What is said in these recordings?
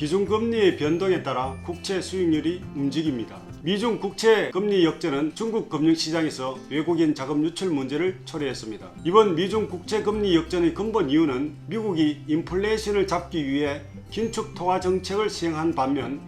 기준금리의 변동에 따라 국채 수익률이 움직입니다. 미중 국채 금리 역전은 중국 금융시장에서 외국인 자금 유출 문제를 초래했습니다. 이번 미중 국채 금리 역전의 근본 이유는 미국이 인플레이션을 잡기 위해 긴축 통화 정책을 시행한 반면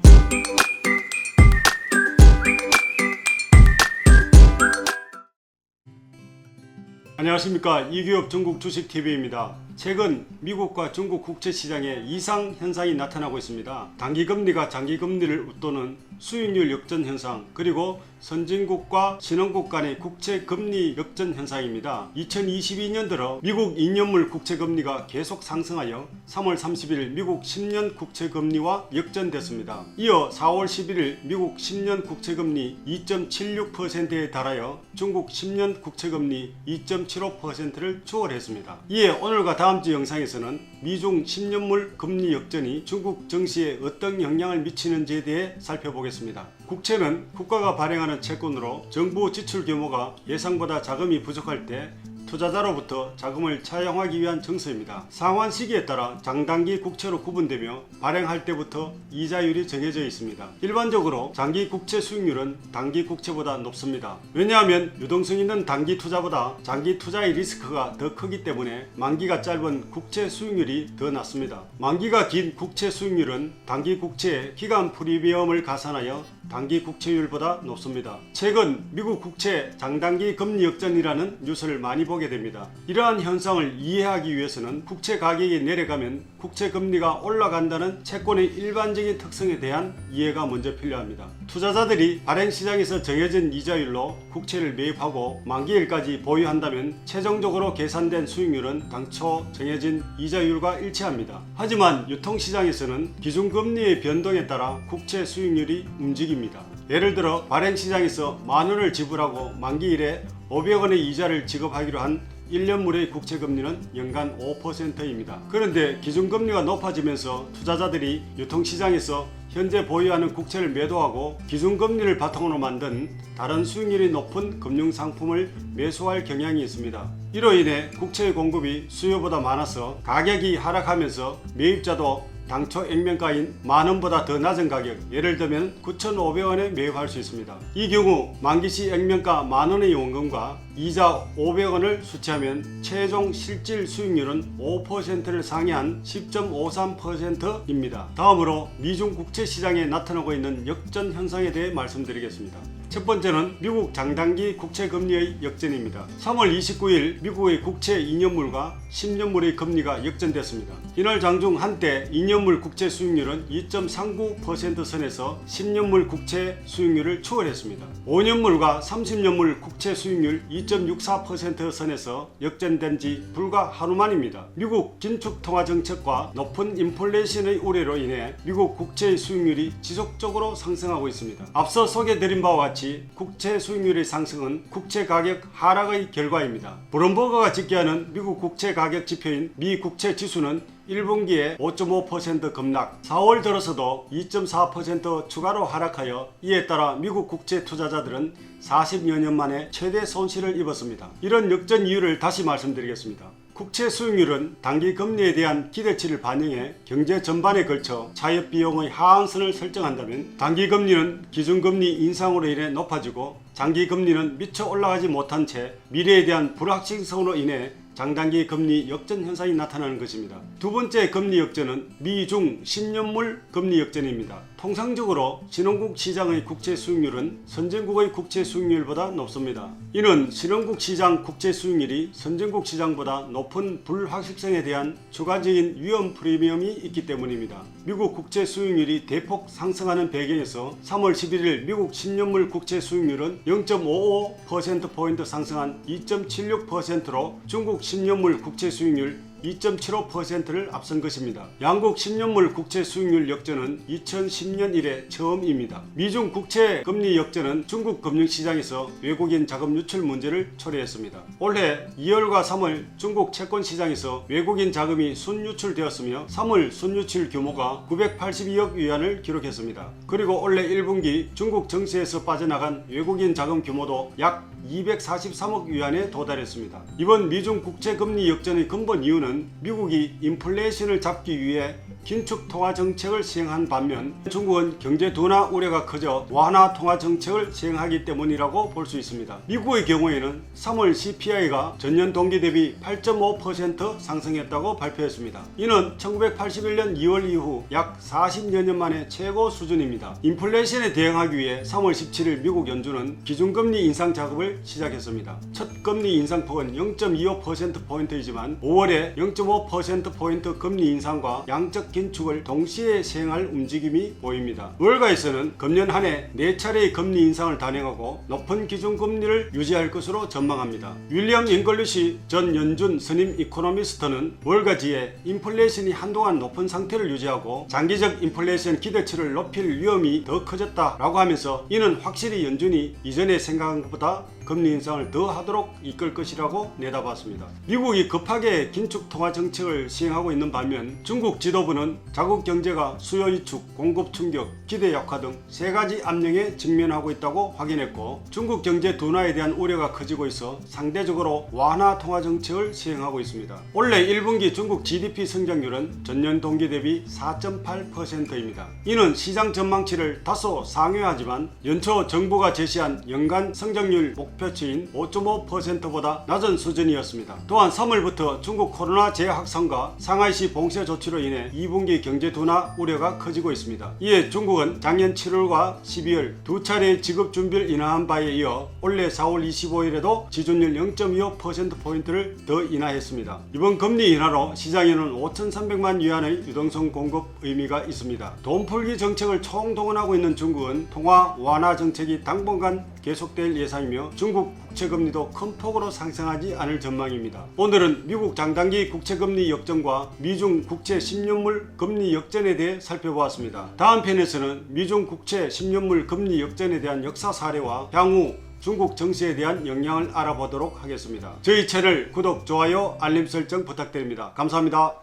안녕하십니까, 이규엽 중국 주식TV입니다. 최근 미국과 중국 국채 시장에 이상 현상이 나타나고 있습니다. 단기금리가 장기금리를 웃도는 수익률 역전 현상, 그리고 선진국과 신흥국 간의 국채금리 역전 현상입니다. 2022년 들어 미국 2년물 국채금리가 계속 상승하여 3월 30일 미국 10년 국채금리와 역전됐습니다. 이어 4월 11일 미국 10년 국채금리 2.76%에 달하여 중국 10년 국채금리 2.75%를 추월했습니다. 이에 오늘과 다음주 영상에서는 미중 10년물 금리 역전이 중국 증시에 어떤 영향을 미치는지에 대해 살펴보겠습니다. 국채는 국가가 발행하는 채권으로 정부 지출 규모가 예상보다 자금이 부족할 때 투자자로부터 자금을 차용하기 위한 증서입니다. 상환 시기에 따라 장단기 국채로 구분되며 발행할 때부터 이자율이 정해져 있습니다. 일반적으로 장기 국채 수익률은 단기 국채보다 높습니다. 왜냐하면 유동성 있는 단기 투자보다 장기 투자의 리스크가 더 크기 때문에 만기가 짧은 국채 수익률이 더 낮습니다. 만기가 긴 국채 수익률은 단기 국채의 기간 프리미엄을 가산하여 단기 국채율보다 높습니다. 최근 미국 국채 장단기 금리 역전이라는 뉴스를 많이 보게 됩니다. 이러한 현상을 이해하기 위해서는 국채 가격이 내려가면 국채 금리가 올라간다는 채권의 일반적인 특성에 대한 이해가 먼저 필요합니다. 투자자들이 발행시장에서 정해진 이자율로 국채를 매입하고 만기일까지 보유한다면 최종적으로 계산된 수익률은 당초 정해진 이자율과 일치합니다. 하지만 유통시장에서는 기준금리의 변동에 따라 국채 수익률이 움직입니다. 예를 들어 발행시장에서 만원을 지불하고 만기일에 500원의 이자를 지급하기로 한 1년물의 국채금리는 연간 5%입니다. 그런데 기준금리가 높아지면서 투자자들이 유통시장에서 현재 보유하는 국채를 매도하고 기준금리를 바탕으로 만든 다른 수익률이 높은 금융상품을 매수할 경향이 있습니다. 이로 인해 국채의 공급이 수요보다 많아서 가격이 하락하면서 매입자도 당초 액면가인 만원보다 더 낮은 가격, 예를 들면 9,500원에 매입할 수 있습니다. 이 경우 만기시 액면가 만원의 원금과 이자 500원을 수치하면 최종 실질 수익률은 5%를 상회한 10.53%입니다. 다음으로 미중 국채 시장에 나타나고 있는 역전 현상에 대해 말씀드리겠습니다. 첫 번째는 미국 장단기 국채 금리의 역전입니다. 3월 29일 미국의 국채 2년물과 10년물의 금리가 역전됐습니다. 이날 장중 한때 2년물 국채 수익률은 2.39% 선에서 10년물 국채 수익률을 추월했습니다. 5년물과 30년물 국채 수익률 2.64% 선에서 역전된 지 불과 하루 만입니다. 미국 긴축 통화 정책과 높은 인플레이션의 우려로 인해 미국 국채의 수익률이 지속적으로 상승하고 있습니다. 앞서 소개드린 바와 같이 국채 수익률의 상승은 국채 가격 하락의 결과입니다. 브룸버그가 집계하는 미국 국채 가격 지표인 미 국채 지수는 1분기에 5.5% 급락, 4월 들어서도 2.4% 추가로 하락하여 이에 따라 미국 국채 투자자들은 40여 년 만에 최대 손실을 입었습니다. 이런 역전 이유를 다시 말씀드리겠습니다. 국채 수익률은 단기 금리에 대한 기대치를 반영해 경제 전반에 걸쳐 차입 비용의 하한선을 설정한다면 단기 금리는 기준금리 인상으로 인해 높아지고 장기 금리는 미처 올라가지 못한 채 미래에 대한 불확실성으로 인해 장단기 금리 역전 현상이 나타나는 것입니다. 두 번째 금리 역전은 미중 10년물 금리 역전입니다. 통상적으로 신흥국 시장의 국채 수익률은 선진국의 국채 수익률보다 높습니다. 이는 신흥국 시장 국채 수익률이 선진국 시장보다 높은 불확실성에 대한 추가적인 위험 프리미엄이 있기 때문입니다. 미국 국채 수익률이 대폭 상승하는 배경에서 3월 11일 미국 10년물 국채 수익률은 0.55%포인트 상승한 2.76%로 중국 10년물 국채 수익률 2.75%를 앞선 것입니다. 양국 10년물 국채 수익률 역전은 2010년 이래 처음입니다. 미중 국채 금리 역전은 중국 금융시장에서 외국인 자금 유출 문제를 초래했습니다. 올해 2월과 3월 중국 채권 시장에서 외국인 자금이 순유출되었으며 3월 순유출 규모가 982억 위안을 기록했습니다. 그리고 올해 1분기 중국 증시에서 빠져나간 외국인 자금 규모도 약 243억 위안에 도달했습니다. 이번 미중 국채 금리 역전의 근본 이유는 미국이 인플레이션을 잡기 위해 긴축 통화 정책을 시행한 반면 중국은 경제 둔화 우려가 커져 완화 통화 정책을 시행하기 때문이라고 볼 수 있습니다. 미국의 경우에는 3월 CPI가 전년 동기 대비 8.5% 상승했다고 발표했습니다. 이는 1981년 2월 이후 약 40여 년 만에 최고 수준입니다. 인플레이션에 대응하기 위해 3월 17일 미국 연준은 기준금리 인상 작업을 시작했습니다. 첫 금리 인상폭은 0.25%포인트이지만 5월에 0.5%포인트 금리 인상과 양적 긴축을 동시에 시행할 움직임이 보입니다. 월가에서는 금년 한 해 4차례의 금리 인상을 단행하고 높은 기준금리를 유지할 것으로 전망합니다. 윌리엄 잉글리시 전 연준 선임 이코노미스트는 월가지에 인플레이션이 한동안 높은 상태를 유지하고 장기적 인플레이션 기대치를 높일 위험이 더 커졌다라고 하면서 이는 확실히 연준이 이전에 생각한 것보다 금리 인상을 더 하도록 이끌 것이라고 내다봤습니다. 미국이 급하게 긴축 통화 정책을 시행하고 있는 반면 중국 지도부는 자국 경제가 수요 위축, 공급 충격, 기대 약화 등 세 가지 압력에 직면하고 있다고 확인했고 중국 경제 둔화에 대한 우려가 커지고 있어 상대적으로 완화 통화 정책을 시행하고 있습니다. 올해 1분기 중국 GDP 성장률은 전년 동기 대비 4.8%입니다. 이는 시장 전망치를 다소 상회하지만 연초 정부가 제시한 연간 성장률 목표치인 5.5%보다 낮은 수준이었습니다. 또한 3월부터 중국 코로나 재확산과 상하이시 봉쇄 조치로 인해 2분기 경제 둔화 우려가 커지고 있습니다. 이에 중국은 작년 7월과 12월 두 차례 지급 준비를 인하한 바에 이어 올해 4월 25일에도 지준율 0.25%포인트를 더 인하했습니다. 이번 금리 인하로 시장에는 5,300만 위안의 유동성 공급 의미가 있습니다. 돈풀기 정책을 총동원하고 있는 중국은 통화 완화 정책이 당분간 계속될 예상이며 중국 국채금리도 큰 폭으로 상승하지 않을 전망입니다. 오늘은 미국 장단기 국채금리 역전과 미중 국채 10년물 금리 역전에 대해 살펴보았습니다. 다음 편에서는 미중 국채 10년물 금리 역전에 대한 역사 사례와 향후 중국 정세에 대한 영향을 알아보도록 하겠습니다. 저희 채널 구독, 좋아요, 알림 설정 부탁드립니다. 감사합니다.